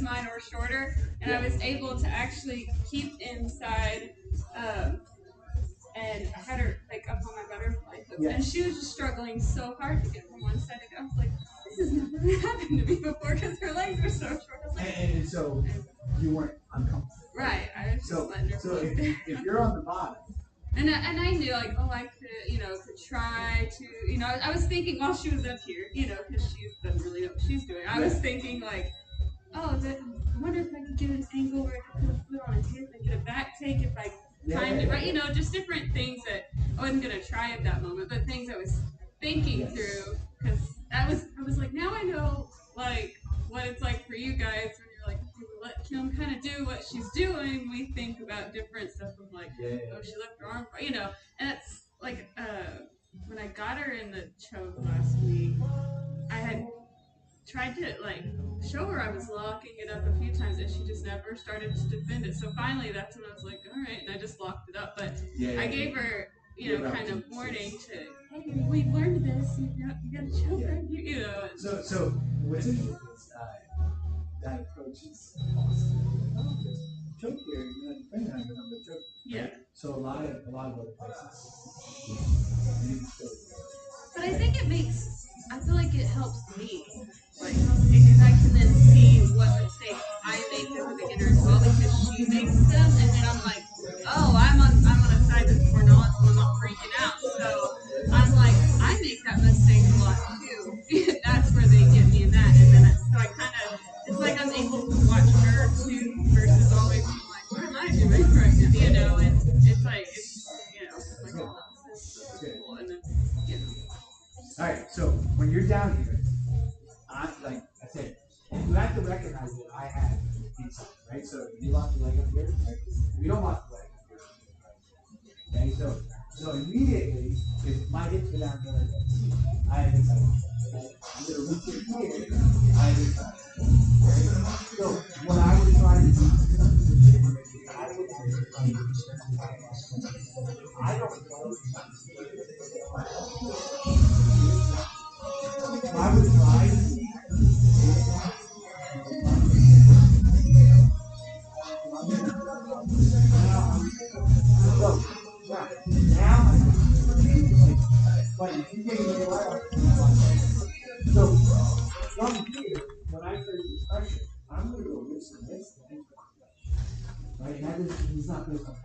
mine or shorter, and I was able to actually keep inside. And I had her like up on my butterfly hooks, and she was just struggling so hard to get from one side to go. I was like, this has never happened to me before because her legs were so short. I was like, and so you weren't uncomfortable. Right. I was just letting her. So if you're on the bottom. And I knew, like, oh, I could try to, I was thinking while she was up here, because she doesn't really know what she's doing. I was thinking, like, oh, I wonder if I could get an angle where I could put a foot on his hip and get a back take if I timed it right. Just different things that I wasn't going to try at that moment, but things I was thinking through, because I was like, now I know, like, what it's like for you guys when you're like, okay, we'll let Kim kind of do what she's doing. We think about different stuff of like, oh, she left her arm, and it's like, when I got her in the choke last week, I had tried to like show her I was locking it up a few times, and she just never started to defend it. So finally, that's when I was like, all right, and I just locked it up. But I gave her, kind of warning to, hey, we've learned this. You got to choke right here, So what's interesting is that approach is awesome. Choke here, you're not defending how you're going to choke. Yeah. Right? So a lot of other places. But I think I feel like it helps me. Like, because I can then see what mistakes I make as a beginner as well, because she makes them, and then I'm like, oh, I'm on a side that's more knowledgeable, I'm not freaking out. So I'm like, I make that mistake a lot too. That's where they get me in that, and then so I kind of, it's like I'm able to watch her too, versus always being like, what am I doing right now? And it's like, like, oh, this is cool, and then, All right, so when you're down here, like I said, you have to recognize that I have inside, right? So if you lock the leg up here, right? If you don't lock the leg up here, okay? So immediately, if my hips go down here, I have inside. Okay? I'm going to reach in here, I have inside. Okay? So what I would try to do, I don't know. I would try to but if you get it right, so from here, when I create this pressure, I'm going to go this and this, right? And that is not going to come.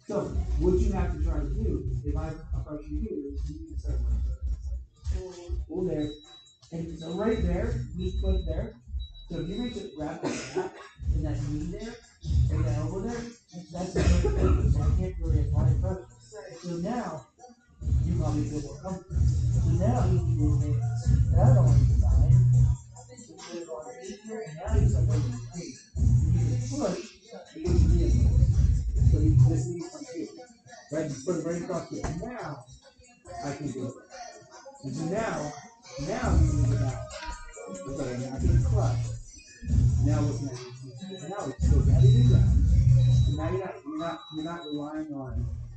So what you have to try to do, if I approach you here, you can start pull there, and so right there, this foot there. So if you reach it, grab that, and that knee there, and that elbow there, that's the foot. So I can't really apply pressure. So now you probably feel more comfortable. So now you need to advance that on the side. So you put it on here, and now you start moving your feet. You need to push because you need it. So you just need from here. Right? You put it right across here. And now I can do it. And so now you move it out. Okay, now I can crush. Now what's next? Now it's still ready to go. So now you're not relying on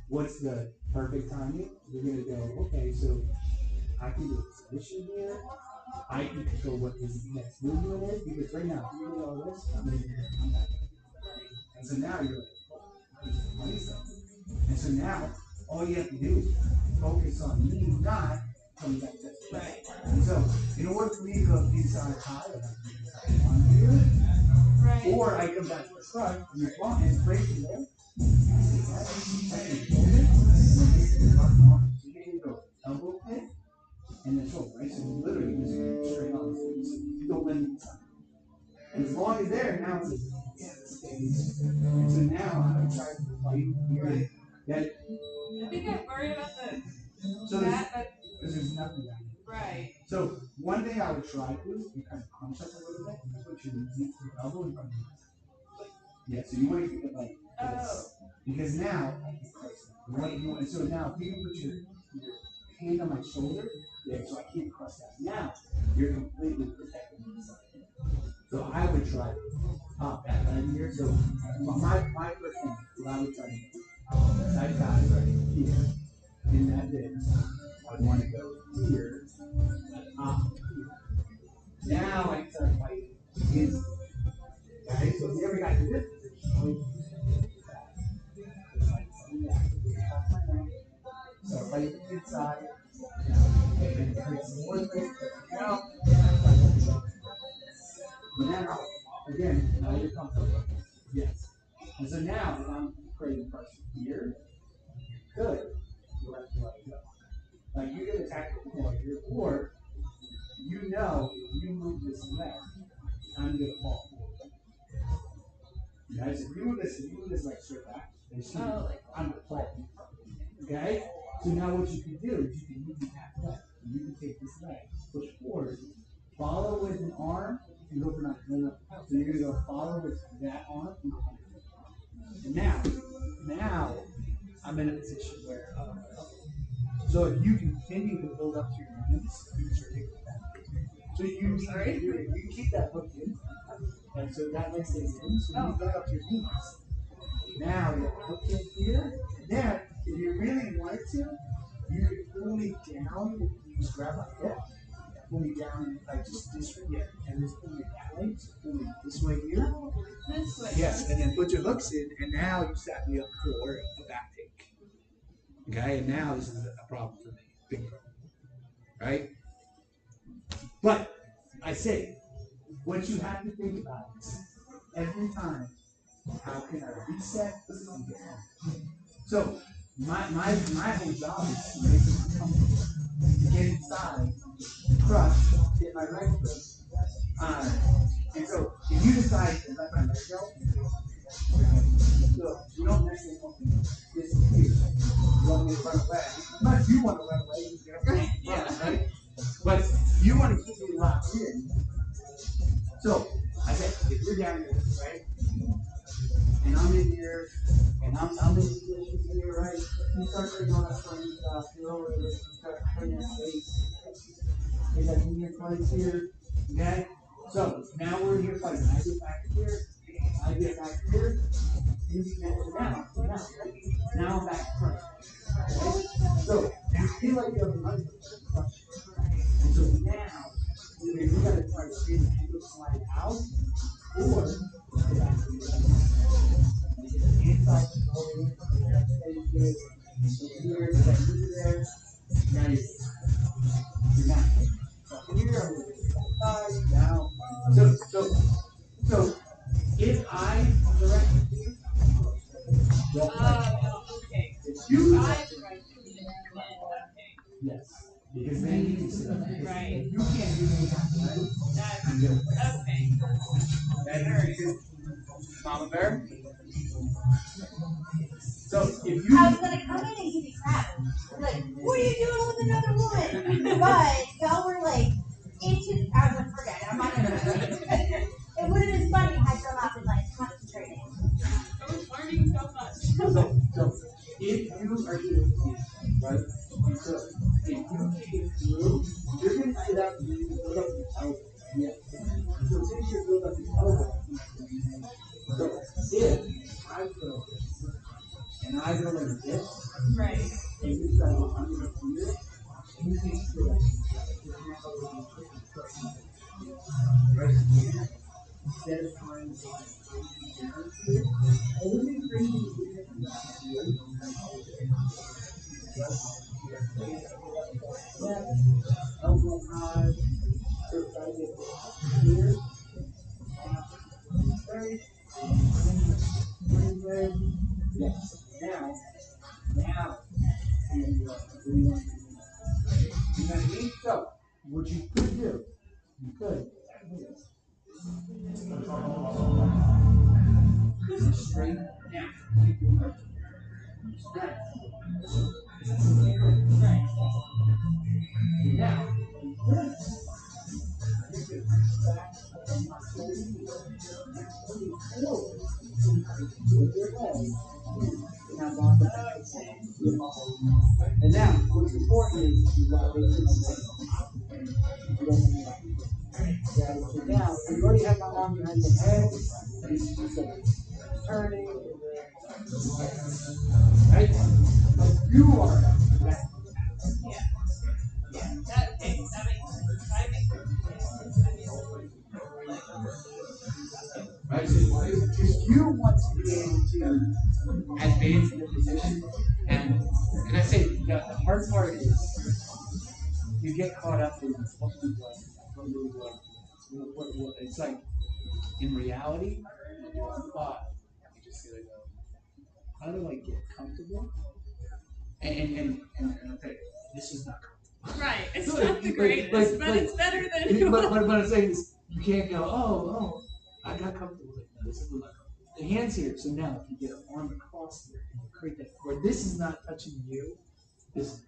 what's the perfect timing. You're gonna go, okay, so I can do a position here. I can control what this next movement is, because right now, if you do all this, I'm gonna come back. And so now you're like, and so now all you have to do is focus on me not coming back to that. Right. And so in order for me to go inside high, I have to go inside one here. Right. Or I come back to the front and you're long and break from there. So you can go elbow kick and then shoulder, right? So you literally just straight on the feet. So you don't let it inside. And as long as there, now it's and so now I'm trying to fight here. That, I think I'm worried about because there's nothing down here. Right. So one thing I would try to do is kind of crunch up a little bit. That's what you need to elbow in front of you. Yeah, so you want to keep it like this. Because now, so now if you can put your hand on my shoulder, there, so I can't cross that. Now, you're completely protected inside. So I would try to pop that leg here. So my first thing, what I would try to do, I got it right here, in that bit. I want to go here, here. Now I can start fighting against it. side, and create some more space. Now, again, now you're comfortable. Yes. And so now, when I'm creating pressure here, good. You have to let it go. Like you can attack the core here, or you know if you move this leg, I'm going to fall forward. Guys, if you move this leg straight back, then I'm going to fall. Okay? So now what you can do is you can move the half leg. You can take this leg, push forward, follow with an arm, and go for nothing. No. So you're going to go follow with that arm and go for nothing. And now, I'm in a position where so if you continue to build up to your knees, use your hip back. So you can keep that hook in, and so that leg stays in. So you build up to your knees. Now you have a hook in here. Then, if you really wanted to, you could pull me down. You just grab my hip, pull me down like just this way, and just pull me that way. So pull me this way here. This way. Yes, and then put your hooks in, and now you set me up for a back take. Okay, and now this is a problem for me, big problem, right? But I say, what you have to think about is every time, how can I reset and get home? So my whole job is to make it uncomfortable, to get inside, crush, get my leg through. And so if you decide to let my leg go, so you don't necessarily want to disappear. You want me to run away. Not you want to run away, you get away, right? But you want to keep me locked in. So I said, if you're down here, right? And I'm in here, and I'm in position here, right? You start bringing on a front feel where you start putting your face. Is that in your place here? Okay? So now we're here fighting. I get back here. I get back here. Now I'm back front. Okay? So you feel like you have a running. And so now, either you got to try to bring the ankle slide out, or get back to the inside. Here, there. Now you're not. So here, side, down. So if I direct you, okay. if you Okay. yes, because then you can sit up. Right. You can't do anything, right? Okay. That's Mama Bear. So if you I was gonna come in and give you crap. Like, what are you doing with another woman? But y'all were like I would forget it. I'm not gonna it would have been funny had y'all not been like concentrating. I was learning so much. so if you are doing it, right? So if you get through, you're gonna sit up and you can build up your elbow. Yeah. So since you build up your elbow, so if I go and I go like this, Right. and you try to go under here, you can sit up. Right here, instead of trying to go down here, and when you bring these elbow high, so try to get here, right, yes, now, and you know what I mean? So, what you could do, you could, straight down. Right. Now, and now, what's important is you got to make it now, you already have my arm behind the head, this is just like turning, right? But you are back. Yeah. That makes sense. Right? So if you want to be able to advance in the position, and I say the hard part is you get caught up in what it's like in reality. But you just gotta go. How do I get comfortable? And okay, this is not comfortable. Right. It's not the greatest, but it's better than. But I'm saying is, you can't go. Oh, I got comfortable. Like, no, this is not comfortable. The hands here. So now, if you get an arm across here and you create that, where this is not touching you, this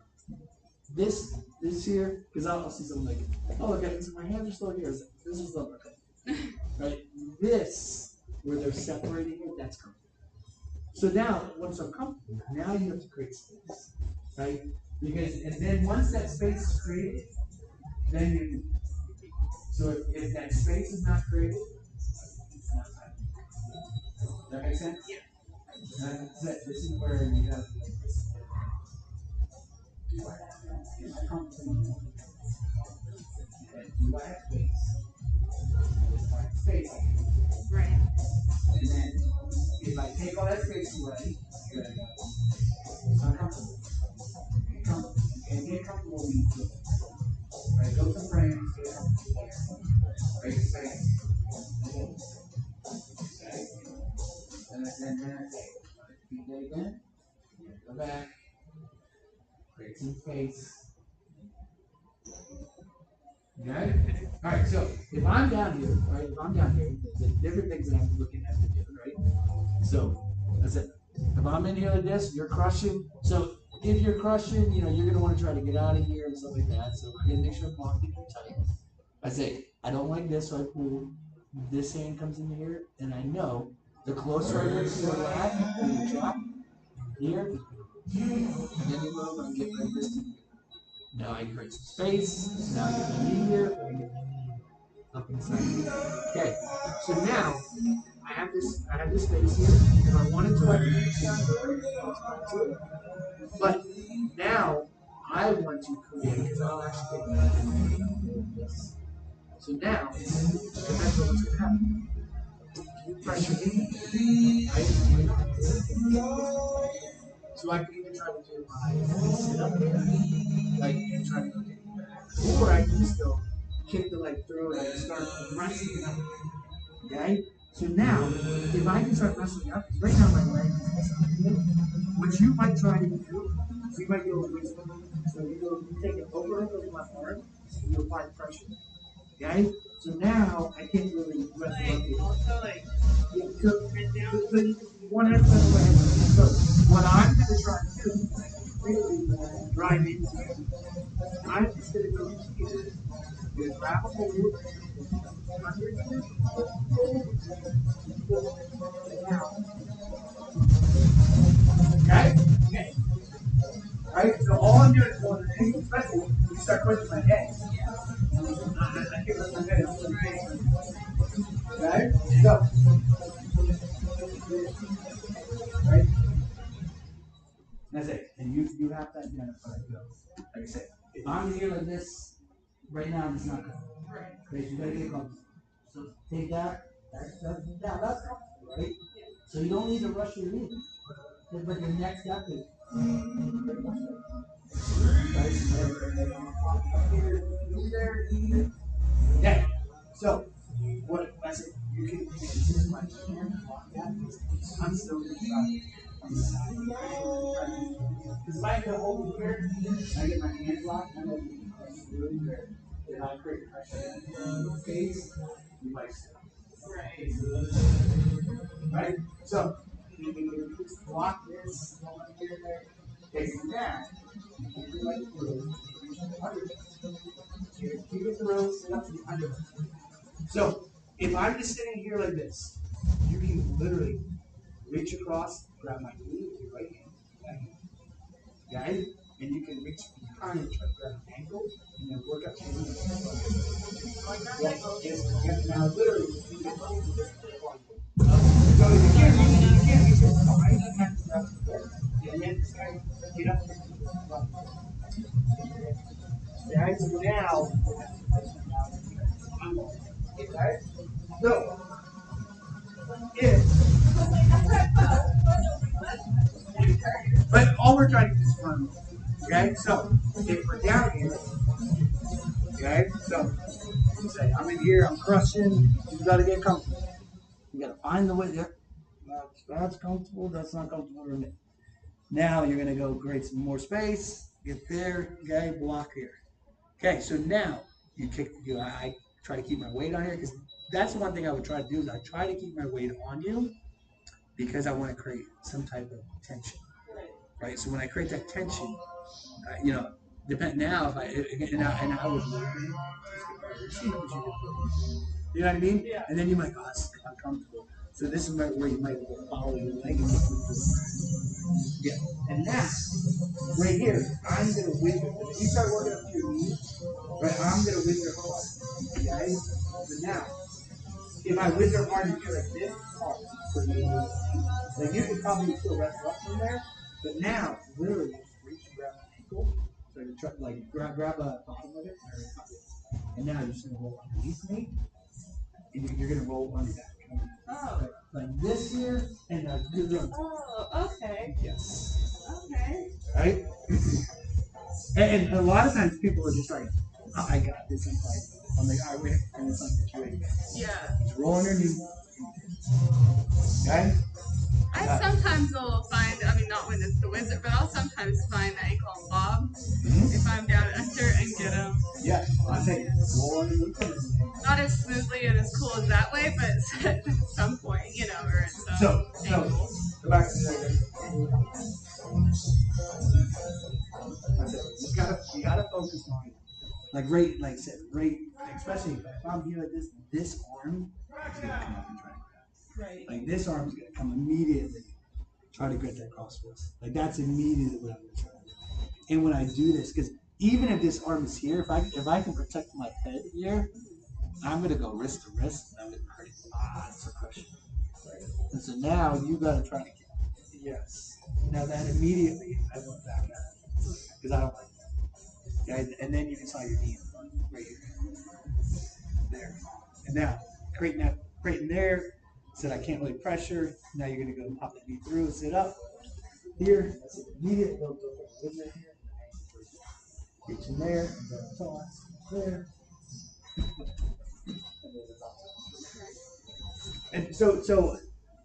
here, because I'll see something like, oh, okay, so my hands are still here. This is still okay. Right? This, where they're separating it, that's comfortable. So now, once I'm comfortable, now you have to create space, right? Because, and then once that space is created, then you, so if that space is not created, it's not happening. Does that make sense? Yeah. That's it. This is where you have to like this. Do I have comfortable? Do I have space? If I have space, Right. and then if I take all that space away, it's uncomfortable. And get comfortable when you do it. Right, go to frames, get comfortable there. Right, space. Okay. And then feet there again. Go back. Create some space. Okay? Alright, so if I'm down here, right, there's different things that I'm looking at to do, right? So, that's it. If I'm in here like this, you're crushing. So, if you're crushing, you're going to want to try to get out of here and stuff like that. So, again, make sure I'm locking you tight. I say, I don't like this, so I pull this hand comes in here, and I know the closer I get to the left, you drop here, and then you move and get like this. Now I create some space. Now I get my knee here, I get my knee up inside. Okay, so now I have this space here. If I wanted to, I could reach down to it. But now I want to create, because I'll actually take this. So now, that's what's going to happen. You press your knee, right? So I can even try to do my sit up here, like, and try to go take it back. Or I can just go kick the leg through and I can start wrestling up. Okay? So now, if I can start wrestling up, right now my leg is this. What you might try to do, so you might go with, so you take it over my arm, and you apply pressure. Okay? So now I can't really wrestle up here. Also, like, Yeah, so one hand step away. So what I'm going to try to do is really drive into it. I'm just going to go here. Going to grab a hold under here. Okay? Okay. Right? So all I'm doing is going to the especially when you start pushing my head. I can't lift my head. Okay? So. Right? That's it. And you have to identify those. Like I said, if I'm here like this, right now it's not good. Right. Because you gotta get comfortable. So take that. That's comfortable, right? So you don't need to rush your knee. But your next step is okay. So what I said, you can use my hand like that. I'm still gonna try. Because if I go over here, I get my hands locked, I'm going to be really weird. If I create pressure in the face, you might stop. Right? So, you can just block this, here and there. Okay, so now, you can like through, keep it through, sit up to the under. So, if I'm just sitting here like this, you can literally reach across, grab my knee with your right hand, okay? And you can reach behind and try to grab an ankle, and then work up to your knee. Now literally, you get so you can't reach it behind, you have to grab it, and then get up. Okay, so now, okay? So, but all we're trying to do is run. Okay, so if we're down here, Okay? So, say, I'm in here, I'm crushing. You gotta get comfortable. You gotta find the way there. That's comfortable, that's not comfortable for me. Now you're gonna go create some more space, get there, okay, block here. Okay, so now I try to keep my weight on here because that's the one thing I would try to do is I try to keep my weight on you because I want to create some type of tension, right? So when I create that tension, depend now if I and I was looking, you know what I mean? Yeah. And then you might go, oh, it's uncomfortable. So this is where you might follow your leg and yeah. And now, right here, I'm gonna wiggle. If you start working up to your knees, right, I'm gonna wiggle across. Okay? So now, if I wiggle hard and do like this, hard. Like you could probably still rest up from there, but now, literally, just reach and grab my ankle. So you try like grab a bottom of it, and now you're just gonna roll underneath me, and you're gonna roll on your back. Oh. Like this here, and good run. Oh, okay. Yes. Okay. Right? And a lot of times people are just like, oh, I got this. I'm like, all right, wait. And it's like, wait. Yeah. Just roll underneath. Okay? I sometimes will find, I mean, not when it's the wizard, but I'll sometimes find that ankle and bob if I'm down under and get them. Yeah. I say, roll underneath. Not as smoothly and as cool as that way, but at some point, or it's So, ankle. go back to the you gotta focus on it. Like I said, especially if I'm here like this arm is gonna come up and try to grab. Right. Like this arm is gonna come immediately, try to get that cross twist. Like that's immediately what I'm gonna try to do. And when I do this, because even if this arm is here, if I can protect my head here, I'm gonna go wrist to wrist, and I'm gonna create lots of pressure. Right. And so now you gotta try to get yes. Now that immediately I went back at it because I don't like that. Okay? And then you can saw your knee in front, right here, there. And now creating there. Said I can't really pressure. Now you're gonna go pop that knee through, sit up here. That's immediate. Go in there. Reach in there. And go toss there. And so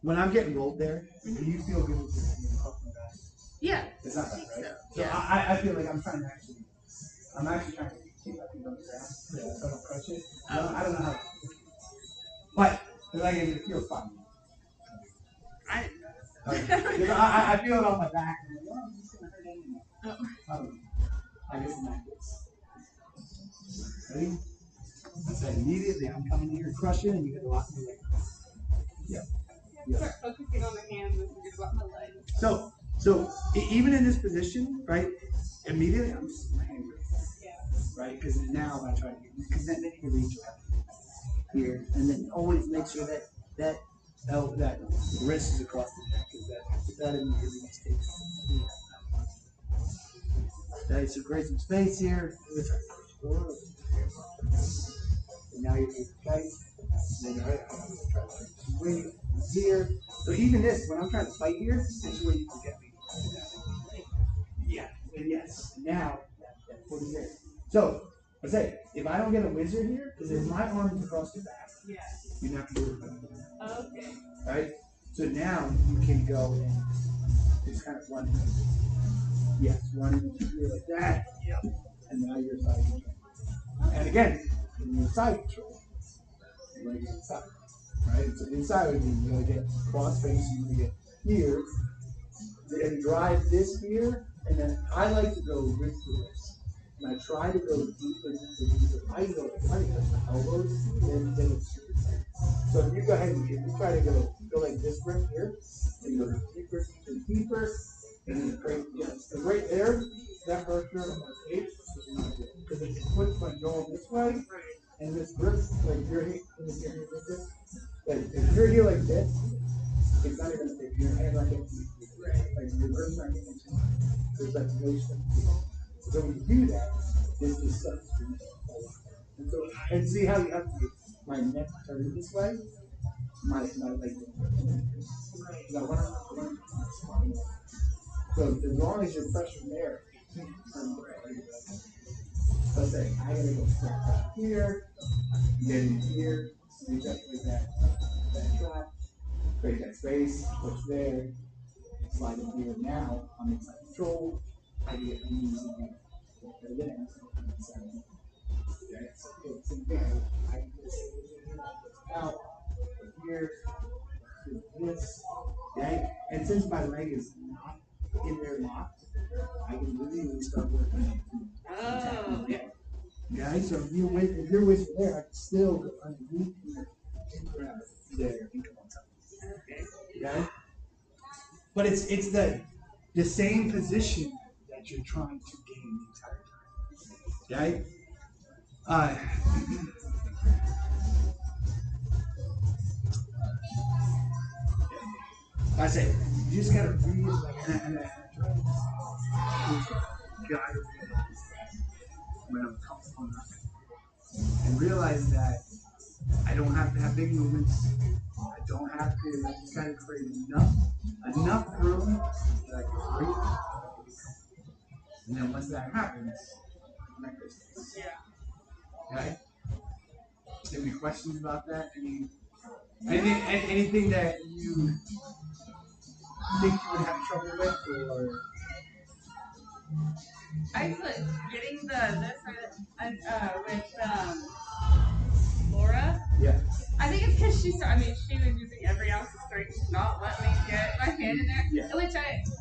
when I'm getting rolled there, do you feel good with your back? Yeah. It's not that, right? So yeah. I feel like I'm actually trying to keep my feet on the ground so I don't crush it. I don't know how. But like it feels fine. I feel it on my back. And I'm like, oh, I'm just gonna hurt anymore. I guess in that case. Ready? I said immediately I'm coming here crushing and you gotta lock me like yeah. Start focusing on the hands and forget about my legs. So even in this position, right? Immediately I'm just my hand right? Because now I try to because then you can reach out here and then always make sure that wrist is across the neck because that immediately mistakes. Okay, so create some space here. And now you're okay. And then wait here. So even this, when I'm trying to fight here, this is where you can get me. Yeah. And yes. Now that 40 here. So I say, if I don't get a wizard here, because if my arm is across your back, you're not going to do it. Okay. Right? So now you can go and just kind of run in. Yes, run in here like that. Yep. And now you're side control. And again, when you're side control, you want to get inside. Right? So inside would mean you're going to get cross face, you're going to get here, and drive this here, and then I like to go wrist to wrist. And I try to go deeper. I can go like my elbows, then it's super tight. So if you go ahead and you try to go like this grip here, and you go deeper, and then create, so right there, that pressure on my face is not good. Because it puts my jaw this way, and this grip, like your hand, if you're here like this, it's not even if your hand like it, like your grip's not getting too much. There's like no sense. So when you do that, this is such a lot. And see how you have my neck turned this way? My leg so as long as you're pressing there, let's say I gotta go step here, get in here, reach up with that trap, create that space, push there, slide in here. Now I'm in side control. I can get knees in here. Okay, same thing. I can just out here, do this, okay? And since my leg is not in there locked, I can really start working. Oh, yeah. Okay, so if you're with me there, I can still go underneath here and grab there and come on top. Okay? But it's the same position that you're trying to gain the entire time. Okay? I say you just gotta read like gotta realize when I'm comfortable and realize that I don't have to have big movements. I don't have to. I just gotta create enough room that I can breathe. And then once that happens, yeah. Okay. Any questions about that? Anything that you think you would have trouble with, or? I put getting this with Laura. Yeah. I think it's because she was using every ounce of strength to not let me get my hand in there. Yeah.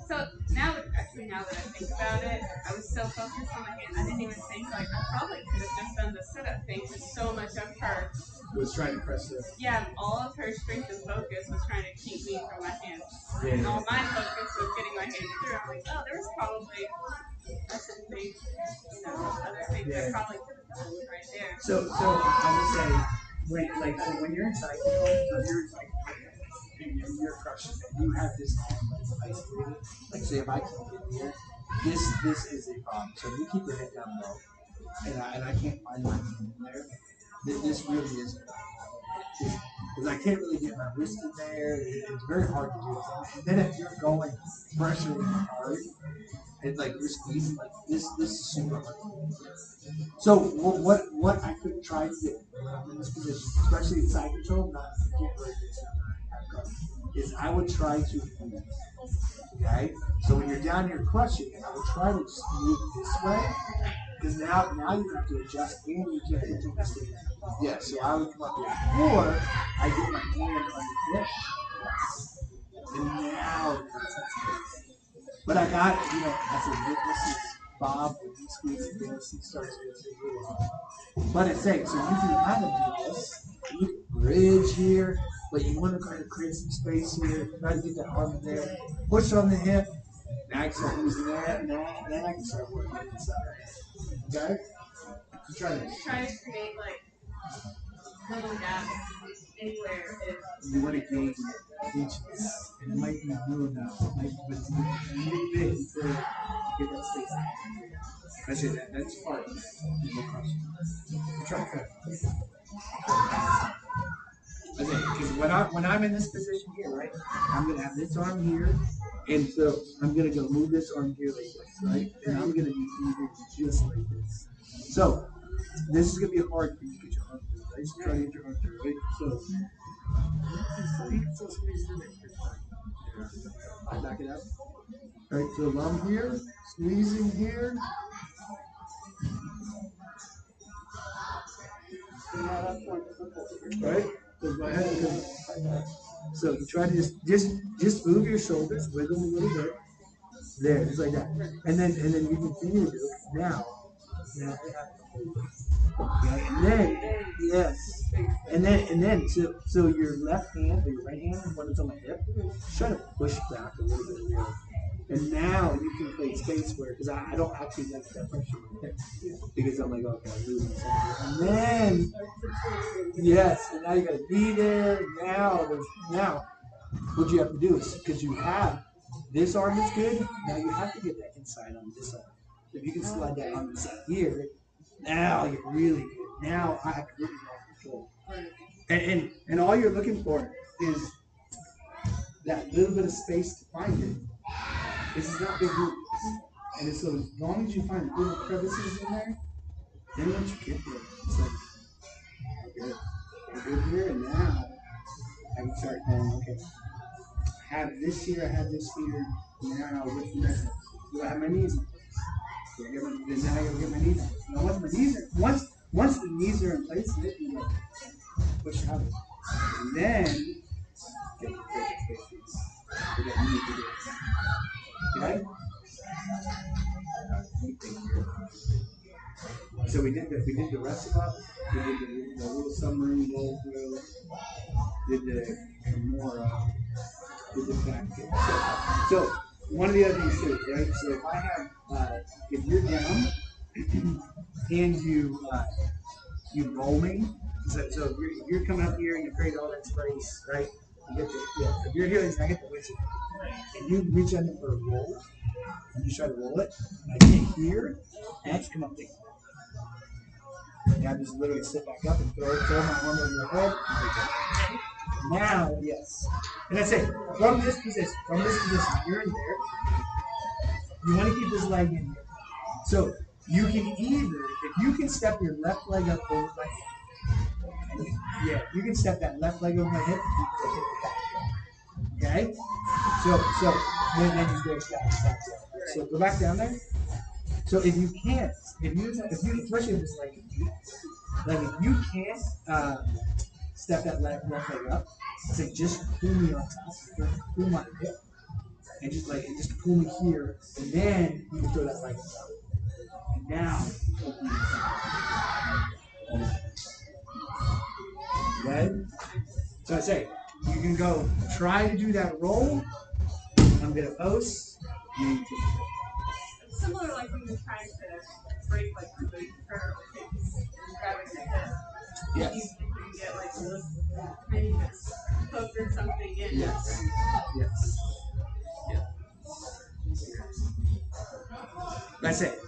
So now that I think about it, I was so focused on my hand, I didn't even think, like, I probably could have just done the sit-up thing, because so much of her Was trying to press it. Yeah, all of her strength and focus was trying to keep me from my hand. Yeah. And all my focus was getting my hand through. I'm like, oh, there was probably some things, other things I probably could have done right there. So I would say when you're inside you're crushing it. You have this isolated. Like say if I can't get here, this is a problem. So if you keep your head down low, and I can't find my hand in there, this really is because I can't really get my wrist in there. It's very hard to do. And then if you're going pressuring hard, it's like you're squeezing like this is super hard. So what I could try to do in this position, especially in side control, not is I would try to move. Okay? So when you're down here crushing, I would try to just move this way. Because now you have to adjust and you can't do this thing. Yeah, so I would come up here. Or I get my hand on the hip. And now but I got, I said, this is Bob, when he squeezes this, he starts with it really hard. But it's saying, so you can kind of do this. You can bridge here, but you want to kind of create some space here. Try to get that arm in there. Push on the hip. Now I can start using that. Then I can start working on this side. Okay? So try to create, like, little gaps anywhere. You want to gain inches. And it might be new enough. But you need big to get that space. I say that's part of it. Try that. Because when I'm in this position here, right, I'm gonna have this arm here, and so I'm gonna go move this arm here like this, right, and I'm gonna be moving just like this. So this is gonna be hard for you to get your arm through, right? So try to get your arm through, right? So you can still squeeze through it. I back it up. All right, so I'm here, squeezing here. Right? So go ahead. So you try to just move your shoulders, wiggle them a little bit. There, just like that. And then you continue to do it. Now. Okay, and then yes. And then so your left hand or your right hand, when it's on my hip, try to push back a little bit here. And now you can create space where, because I don't actually like that pressure on my hip. Because I'm like, okay, I'm losing something. And then, yes, and now you got to be there. Now, what you have to do is, because you have, this arm is good, now you have to get that inside on this arm. If you can slide that arm inside here, now you're really good. Now I have to really control. And all you're looking for is that little bit of space to find it. This is not big movements. And so as long as you find little crevices in there, Then once you get there, it's like, we're good here, and now I can start going, okay, I have this here, I have this here, now what's the next step? Do I have my knees in place? Then now I gotta get my knees in place. Now once the knees are in place, then you go push out. And then get the space for that knee to do it. Okay? So we did the rest up, we did the little submarine roll through, did the Kimura, did the back kick. So one of the other things too, right? So if I have, if you're down and you roll me, so if you're coming up here and you create all that space, right? You get if you're here, I get the whistle, and you reach under for a roll, and you try to roll it, I get here, and I just come up there. And I just literally sit back up and throw my arm over your head. Now, yes. And that's it. From this position, you're in there. You want to keep this leg in here. So you can either, if you can step your left leg up over my hip. Yeah, you can step that left leg over my hip and hit the back. Okay? So then you go stop. So go back down there. So if you can't, if you especially if it's like if you can't step that left leg up, it's like just pull me on top, pull my hip, and just pull me here, and then you can throw that leg up. And now, okay? So I say you can go try to do that roll. I'm gonna post. It's similar like when you're trying to break like the curve and grabbing your head. Yes. You can get like those tiny bits hook or something in. Yes. Yes. Yeah. That's it.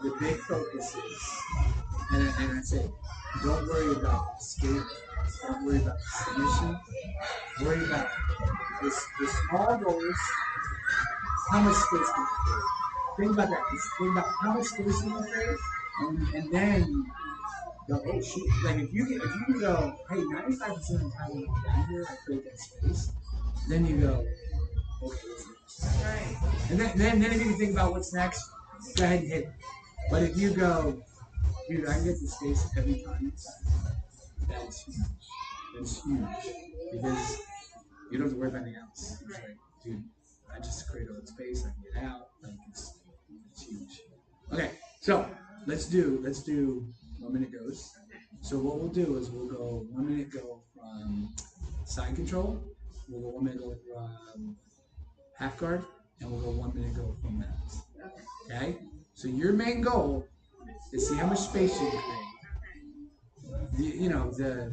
The big focus is, and I say, don't worry about escape. Don't worry about submission. Worry about this small goals. How much space can you create? Think about that. Think about how much space you can create, and then go, oh shoot. Like if you can go, hey, 95% of the time when I'm down here, I create that space. Then you go, okay, what's next? Right. And then if you can think about what's next, go ahead and hit it. But if you go, dude, I can get the space every time. That's huge. That's huge because you don't have to worry about anything else. It's like, dude, I just create all that space. I can get out. Like it's huge. Okay, so let's do 1 minute goes. So what we'll do is we'll go 1 minute go from side control. We'll go 1 minute go from half guard, and we'll go 1 minute go from max. Okay. So your main goal is see how much space you can create.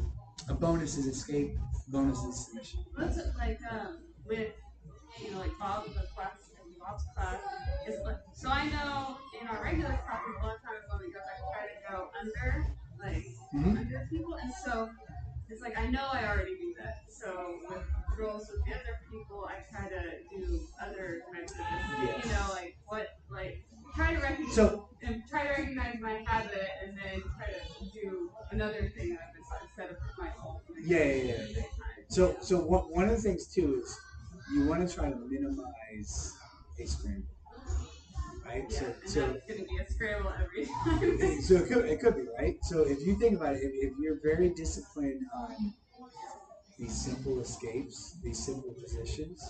A bonus is escape, bonus is submission. What's it like with like Bob's class is like, so I know in our regular classes a lot of times when we go I try to go under people, and so it's like I know I already do that. So with girls with the other people I try to do other types of try to recognize my habit and then try to do another thing that I've been instead of my own. Yeah. So one of the things too is you want to try to minimize a scramble, right? Yeah, so it's going to be a scramble every time. So it could be, right? So if you think about it, if you're very disciplined on these simple escapes, these simple positions,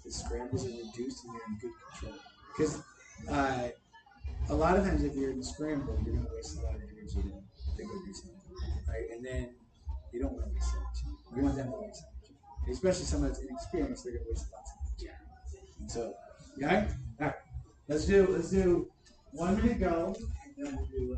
the scrambles are reduced and you're in good control. Because a lot of times if you're in the scramble, you're going to waste a lot of energy to go do something, right? And then you don't want to waste energy. You want them to waste energy. Especially someone that's inexperienced, they're going to waste lots of energy. Yeah. And so, okay? All right. Let's do 1 minute go, and then we'll do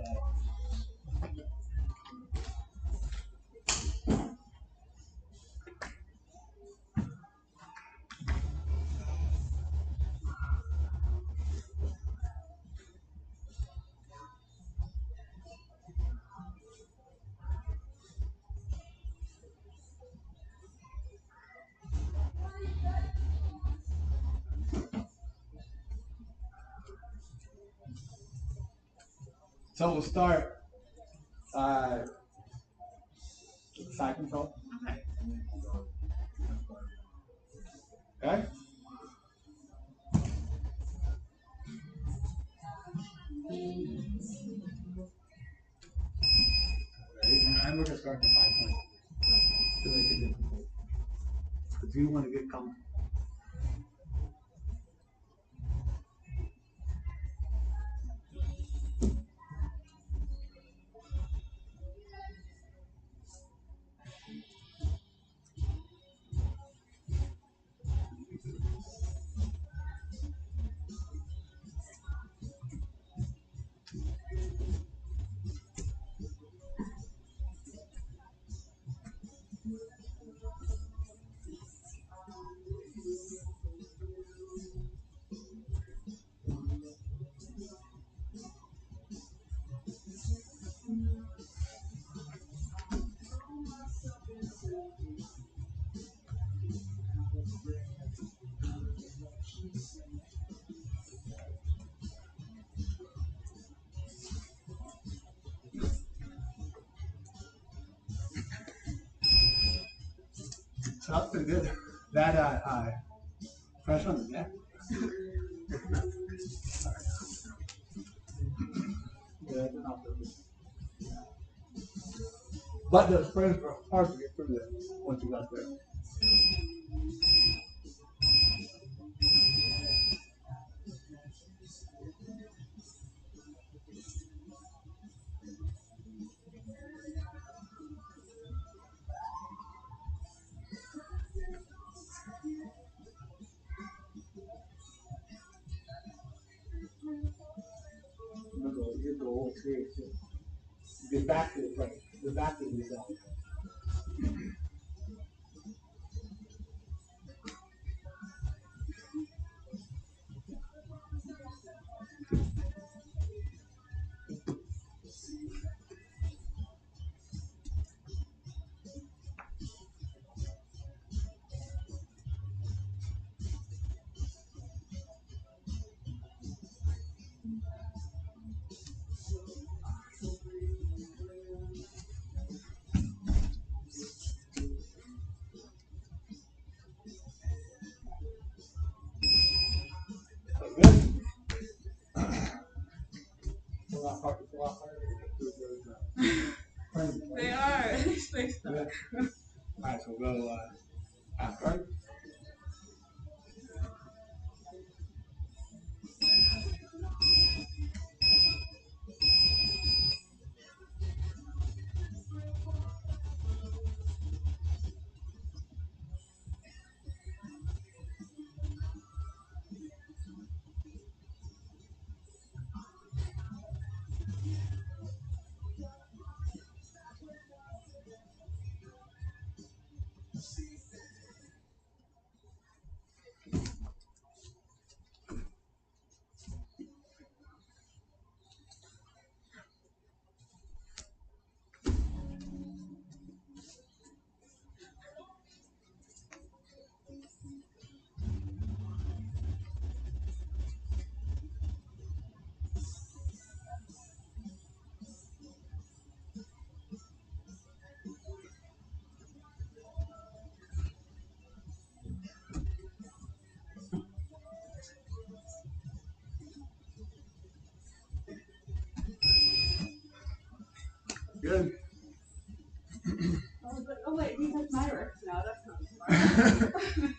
So we'll start Side control. Okay. Okay. And we're going to start with 5 points to make it difficult. Because you want to get comfortable. So that's pretty good. That fresh on the neck. Yeah, but those frames were hard to get through there once you got there. Here's the whole experience. Get back to the frame. Get back to yourself. Good. It's a lot harder to get through those frames. They are. They suck. Yeah. All right, so we'll go half guard. Good. I was like, oh wait, he has my reps now. That's not smart.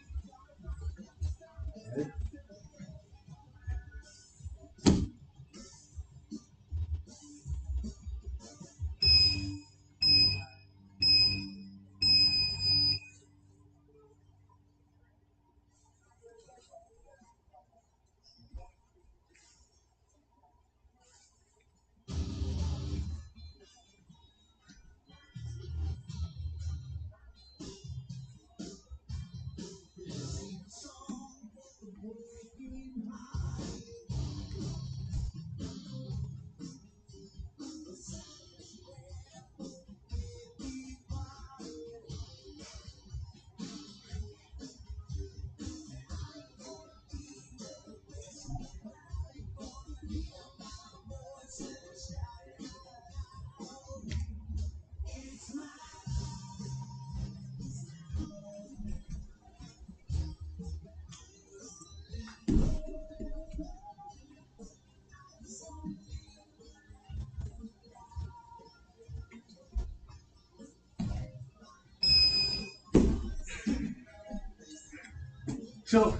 So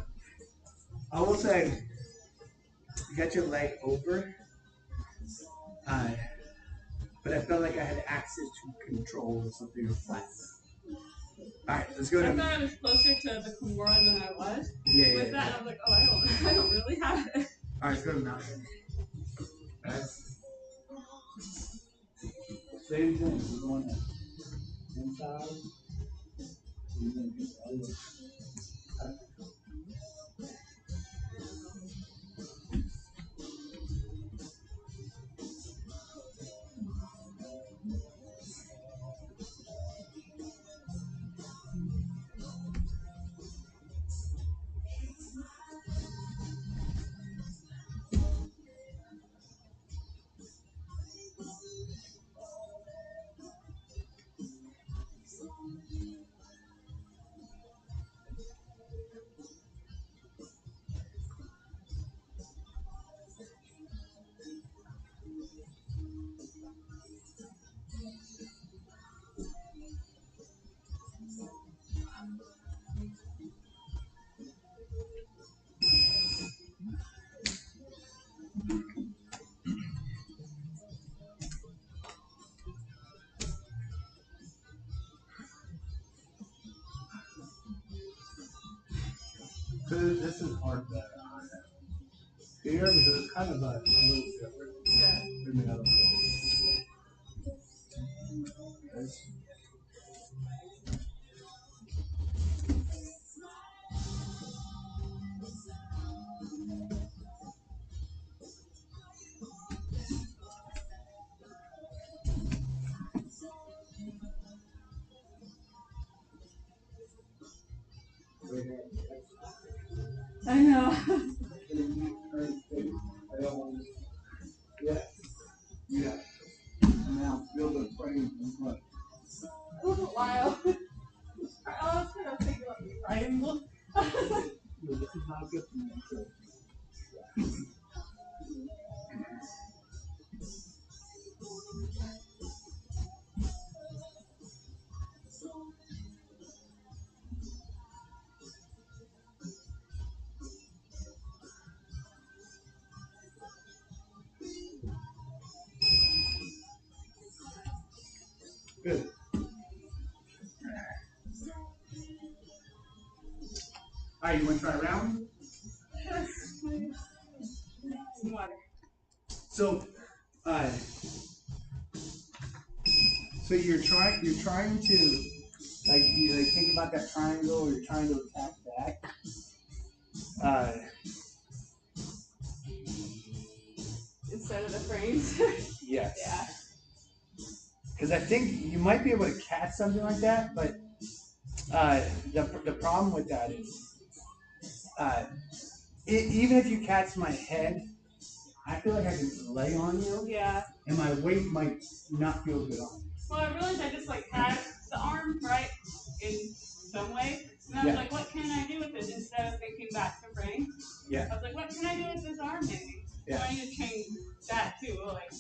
I will say, you got your leg over, but I felt like I had access to control or something or flat. All right, let's go I to. thought I was closer to the Kimura than I was. Yeah. With that, I was like, oh, I don't really have it. All right, let's go to mountain. That's same thing. We're going inside. We're going to get the other. This is hard to hear because it's kind of a little different than the other one. I know. Yeah. Yeah. Now feel the frame in front. It was a while. I was kind of thinking like a triangle. This is not good for me. So. Good. All right, you want to try a round? Some water. So, so you're trying to you think about that triangle, or you're trying to attack that. Instead of the frames. Yes. Yeah. Because I think you might be able to catch something like that, but the problem with that is, even if you catch my head, I feel like I can lay on you, Yeah. and my weight might not feel good on you. Well, I realized I just like had the arm right in some way, and I was like, what can I do with it instead of thinking back to frame? Yeah. I was like, what can I do with this arm maybe? Yeah. So I need to change that too. Like,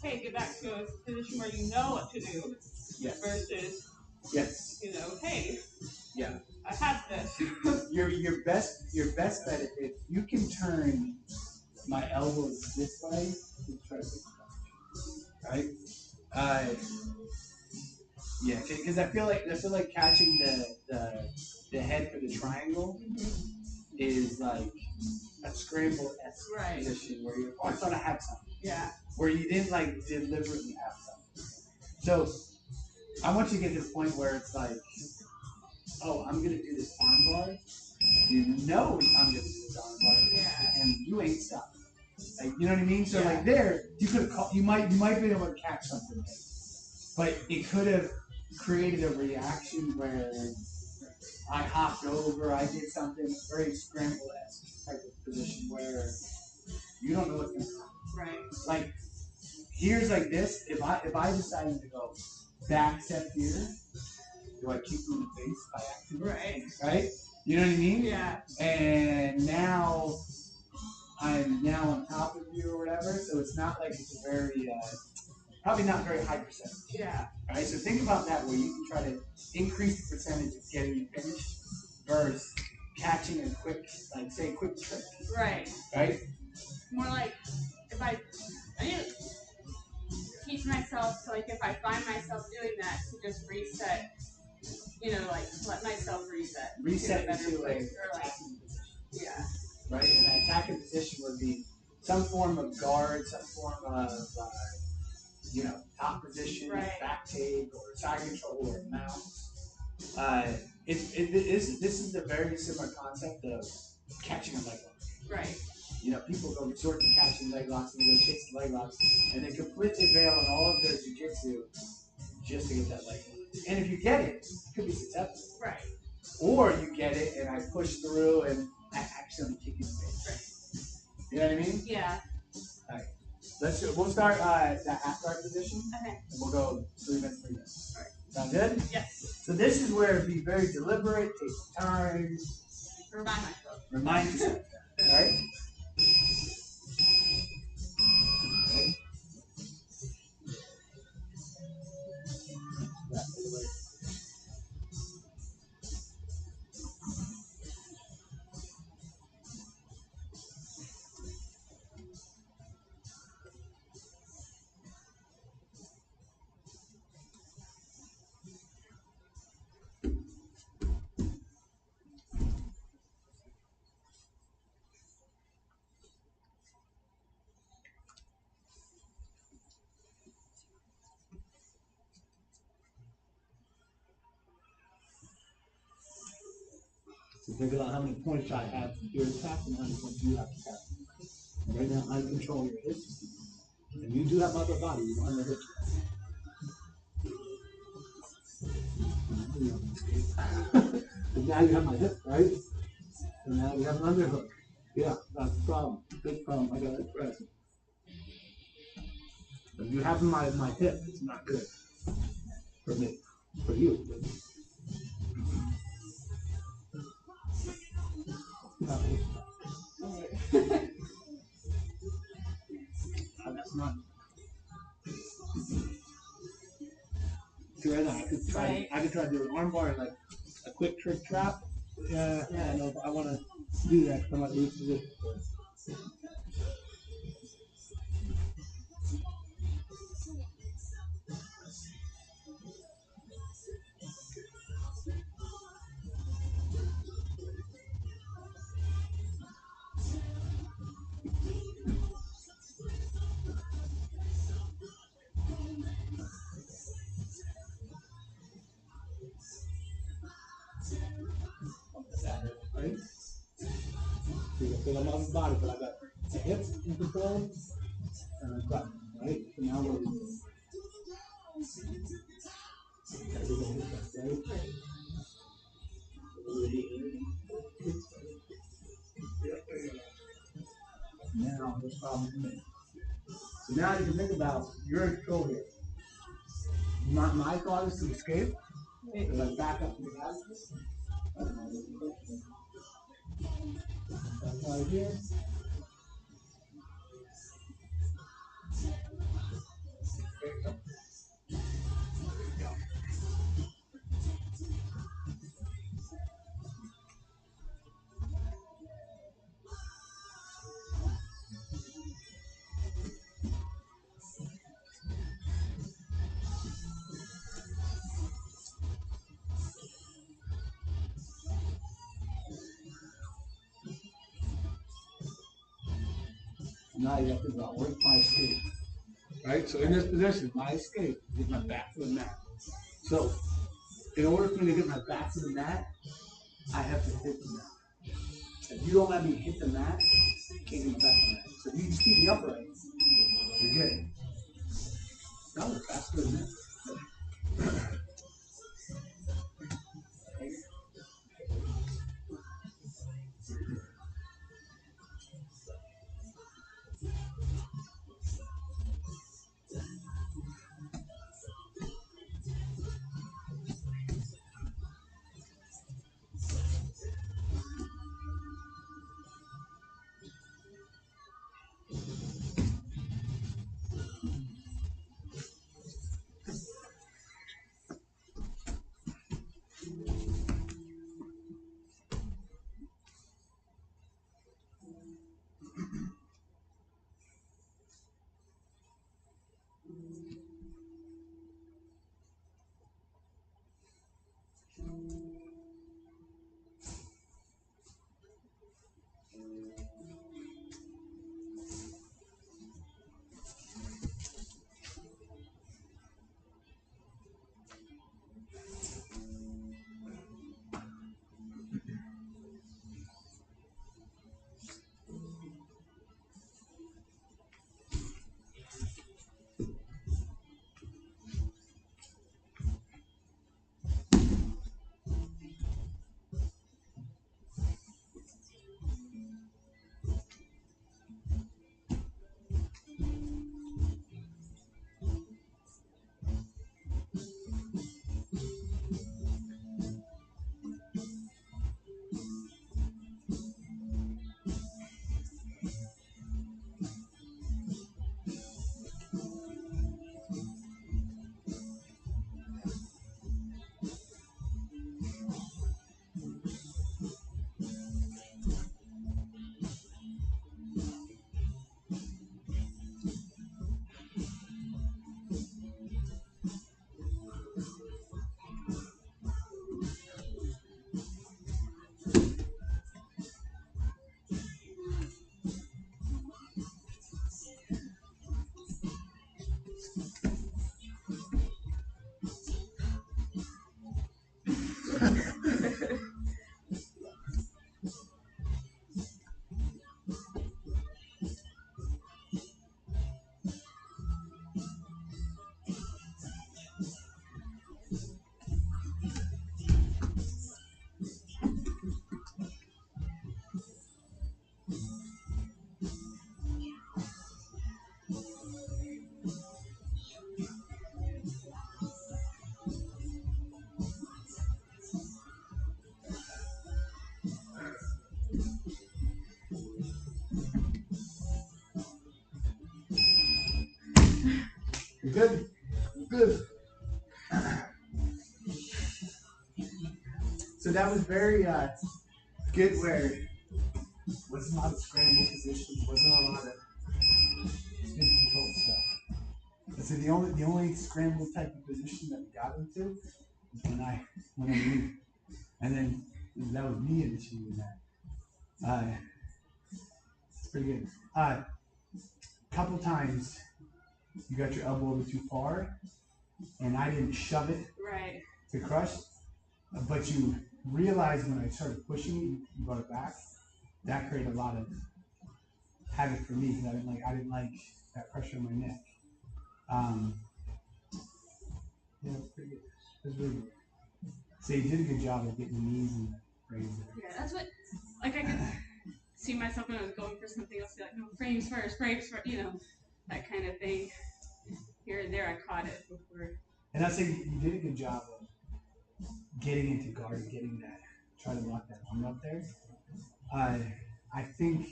hey, get back to a position where you know what to do. Yes. Versus, yes. You know, hey. Yeah. I have this. your best bet, if you can turn my elbows this way, you try to right? Yeah, because I feel like catching the head for the triangle is like a scramble-esque position where you thought I had something. Yeah. Where you didn't like deliberately have something. So I want you to get to the point where it's like, oh, I'm gonna do this arm bar. You know I'm gonna do this arm bar. Yeah. And you ain't stopping. Like, you know what I mean? So like there, you could have you might be able to catch something, but it could have created a reaction where I hopped over, I did something very scramble-esque type of position where you don't know what's gonna happen. Right. Like here's like this. If I decided to go back step here, do I kick you in the face by accident? Right. Right? You know what I mean? Yeah. And now I'm on top of you or whatever, so it's not like it's a very, probably not very high percentage. Yeah. Alright, so think about that where you can try to increase the percentage of getting you finished versus catching a quick target strength. Right. Right? More like if I need to teach myself to, like, if I find myself doing that, to just reset, like let myself reset. Reset to a better into place, a or like, attacking position. yeah. Right? And that attacking position would be some form of guard, some form of top position, Right. back take, or side control, or mount. This is a very similar concept of catching a leg lock. Right. People go resort to catching leg locks and they go chasing leg locks, and they completely bail on all of their jiu-jitsu just to get that leg lock. And if you get it, it could be successful. Right. Or you get it and I push through and I accidentally kick you in the face. Right. You know what I mean? Yeah. All right. We'll start that half guard position. Okay. And we'll go 3 minutes, 3 minutes. All right. Sound good? Yes. So this is where be very deliberate, take time. Remind yourself. All right? Okay. So think about how many points I have to your attack and how many points you have to attack. And right now I control your hips. And you do have my upper body, you don't have the hips. And now you have my hip, right? And now you have an underhook. Yeah, that's the problem. Big problem. I got it present. If you have my hip, it's not good. For me. For you. No. That's not. See right now, I could try to do an arm bar and like a quick trick trap. Yeah, I don't know if I want to do that because I might lose position. Right? So you feel I'm on the body, but I got the hips in control and a gut. Right? So now we're doing. Now, this problem is me. So now you can think about your control here. My thought is to escape. Because I back up to the back. That's right here. Now you have to think about where's my escape. Right? So in this position, my escape is get my back to the mat. So in order for me to get my back to the mat, I have to hit the mat. If you don't let me hit the mat, I can't get back to the mat. So if you just keep me upright, you're good. That was faster than that. You good? Good. So that was very good where wasn't a lot of scramble positions, wasn't a lot of spin control stuff. And so the only scramble type of position that we got into was when I moved. And then that was me initiating that. It's pretty good. Couple times you got your elbow over too far, and I didn't shove it Right. to crush, but you realized when I started pushing it, you brought it back. That created a lot of havoc for me because I didn't like that pressure on my neck. Yeah, it was pretty good. It was really good. So you did a good job of getting the knees and the frames there. Yeah, that's what, like, I could see myself when I was going for something else, be like, no, frames first, you know, that kind of thing. Here and there, I caught it before. And I'd say you did a good job of getting into guard and getting that, try to lock that arm up there. I think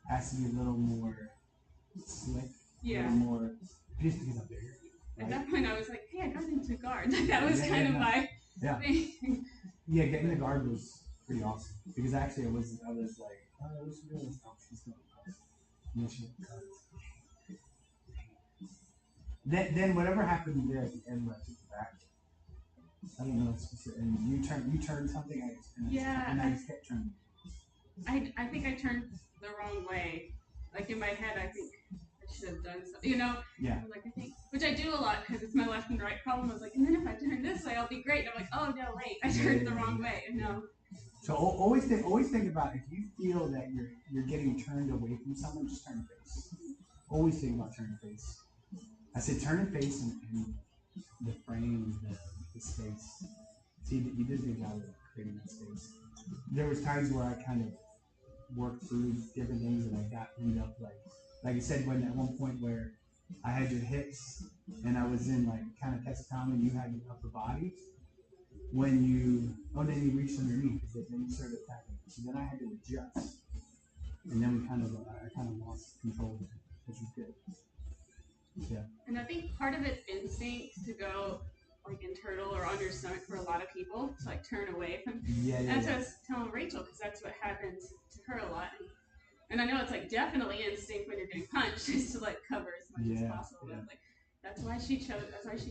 has to be a little more slick, a little more, just because I'm bigger. Right? At that point, I was like, hey, I got into guard. That was kind of my thing. Yeah, getting the guard was pretty awesome because actually I was like, oh, what's the real stuff? She's going to Then whatever happened there at the end where I took it back, I don't know specific. And you turned something, and I just kept turning. I think I turned the wrong way. Like in my head, I think I should have done something, you know? Yeah. Like I think, which I do a lot because it's my left and right problem. I was like, and then if I turn this way, I'll be great. And I'm like, oh no, wait, I turned the wrong way. And no. So always think about if you feel that you're getting turned away from someone, just turn face. Always think about turning face. I said turn and face and the frame, the space. See, you did a good job of creating that space. There was times where I kind of worked through different things and I got ended up like I said when at one point where I had your hips and I was in like kind of testacon and you had your upper body. When then you reached underneath because then you started attacking. So then I had to adjust, and then I kind of lost control, which was good. Yeah. And I think part of it's instinct to go like internal or on your stomach for a lot of people to like turn away from. Yeah. That's what I was telling Rachel because that's what happens to her a lot. And I know it's like definitely instinct when you're getting punched is to like cover as much as possible. Yeah. But like that's why she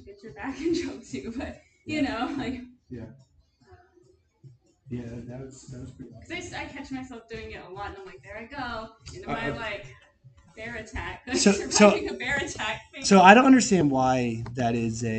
gets your back and choke too. But you know, like. Yeah. Yeah, that was pretty awesome. Because I catch myself doing it a lot, and I'm like, there I go into my bear attack. So- Surviving a bear attack thing. So I don't understand why that is a